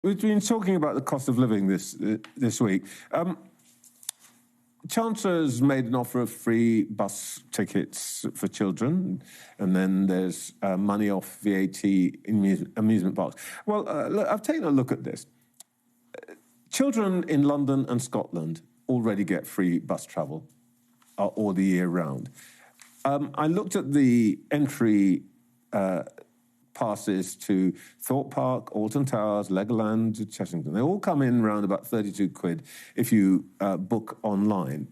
We've been talking about the cost of living this week. Chancellor's made an offer of free bus tickets for children, and then there's money off VAT in amusement parks. Well, look, I've taken a look at this. Children in London and Scotland already get free bus travel all the year round. I looked at the entry passes to Thorpe Park, Alton Towers, Legoland, Cheshington. They all come in around about 32 quid if you book online,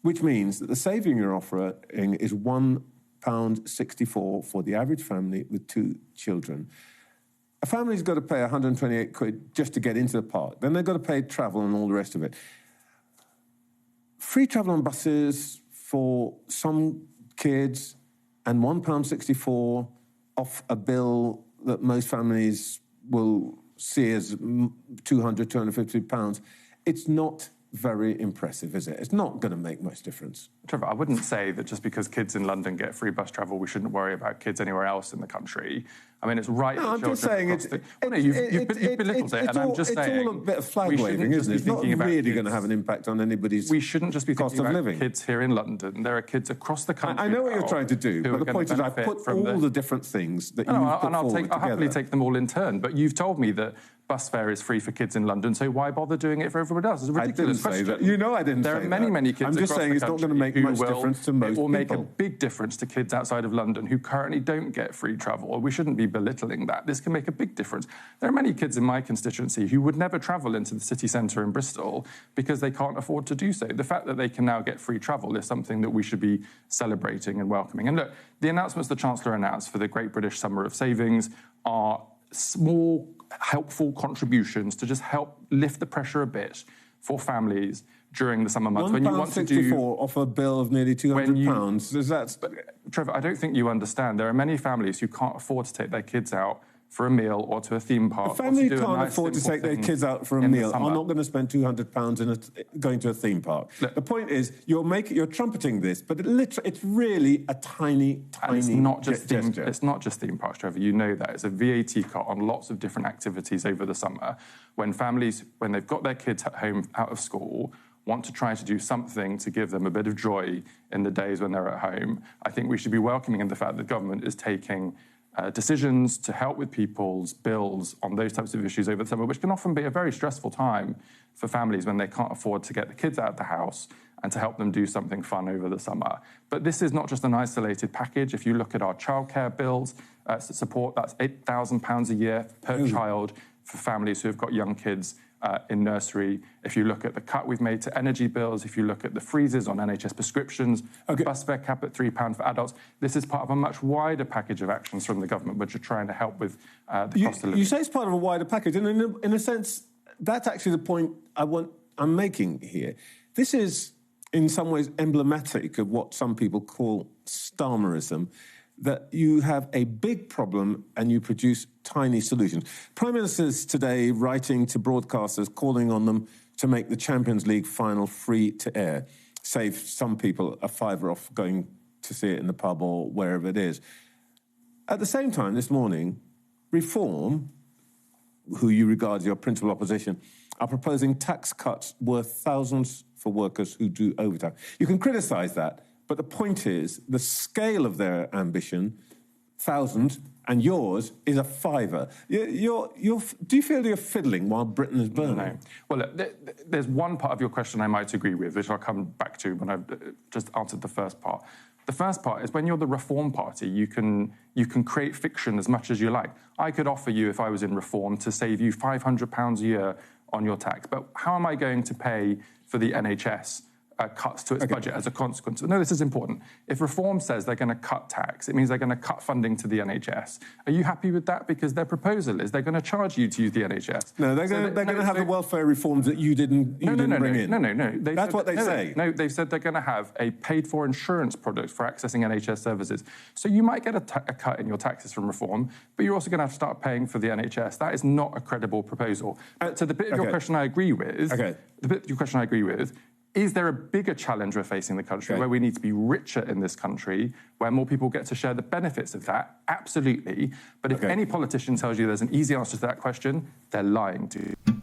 which means that the saving you're offering is £1.64 for the average family with 2 children. A family's got to pay 128 quid just to get into the park. Then they've got to pay travel and all the rest of it. Free travel on buses for some kids and £1.64 off a bill that most families will see as £250. It's not very impressive, is it? It's not going to make much difference. Trevor, I wouldn't say that just because kids in London get free bus travel, we shouldn't worry about kids anywhere else in the country. I mean, it's right. No, I'm just saying you've belittled it, and I'm just saying it's all a bit of flag waving, isn't it? It's not really going to have an impact on anybody's. We shouldn't just be cost thinking of about living. Kids here in London. There are kids across the country. I know what you're trying to do, but the point is, I've put all the different things that you've put forward together. I'll happily take them all in turn. But you've told me that bus fare is free for kids in London, so why bother doing it for everybody else? It's a ridiculous question. Say that. You know I didn't say that. There are many kids I'm just saying it's not going to make much difference to most people. It will make a big difference to kids outside of London who currently don't get free travel. We shouldn't be belittling that. This can make a big difference. There are many kids in my constituency who would never travel into the city centre in Bristol because they can't afford to do so. The fact that they can now get free travel is something that we should be celebrating and welcoming. And look, the announcements the Chancellor announced for the Great British Summer of Savings are small, helpful contributions to just help lift the pressure a bit for families during the summer months. When you want to do off a bill of nearly £200, is that? Trevor, I don't think you understand. There are many families who can't afford to take their kids out for a meal or to a theme park. A family who can't afford to take their kids out for a meal are not going to spend £200 going to a theme park. Look, the point is, you're trumpeting this, but it's really a tiny gesture. It's not just theme parks, Trevor. You know that. It's a VAT cut on lots of different activities over the summer. When families, when they've got their kids at home out of school, want to try to do something to give them a bit of joy in the days when they're at home, I think we should be welcoming in the fact that the government is taking decisions to help with people's bills on those types of issues over the summer, which can often be a very stressful time for families when they can't afford to get the kids out of the house and to help them do something fun over the summer. But this is not just an isolated package. If you look at our childcare bills support, that's £8,000 a year per child for families who have got young kids in nursery. If you look at the cut we've made to energy bills, if you look at the freezes on NHS prescriptions, bus fare cap at £3 for adults, this is part of a much wider package of actions from the government, which are trying to help with the cost of living. You say it's part of a wider package, and in a sense, that's actually the point I'm making here. This is, in some ways, emblematic of what some people call Starmerism, that you have a big problem and you produce tiny solutions. Prime Ministers today writing to broadcasters, calling on them to make the Champions League final free to air, save some people a fiver off going to see it in the pub or wherever it is. At the same time, this morning, Reform, who you regard as your principal opposition, are proposing tax cuts worth thousands for workers who do overtime. You can criticise that, but the point is, the scale of their ambition, 1,000, and yours is a fiver. Do you feel you're fiddling while Britain is burning? No. Well, look, there's one part of your question I might agree with, which I'll come back to when I've just answered the first part. The first part is when you're the Reform Party, you can create fiction as much as you like. I could offer you, if I was in Reform, to save you £500 a year on your tax. But how am I going to pay for the NHS cuts to its budget as a consequence? No, this is important. If Reform says they're going to cut tax, it means they're going to cut funding to the NHS. Are you happy with that? Because their proposal is they're going to charge you to use the NHS. No, they're going to have the welfare reforms that you didn't bring in. No. That's what they say. No, they've said they're going to have a paid-for insurance product for accessing NHS services. So you might get a cut in your taxes from Reform, but you're also going to have to start paying for the NHS. That is not a credible proposal. To the bit of your question I agree with, the bit of your question I agree with, Is there a bigger challenge we're facing in the country where we need to be richer in this country, where more people get to share the benefits of that? Absolutely. But if any politician tells you there's an easy answer to that question, they're lying to you.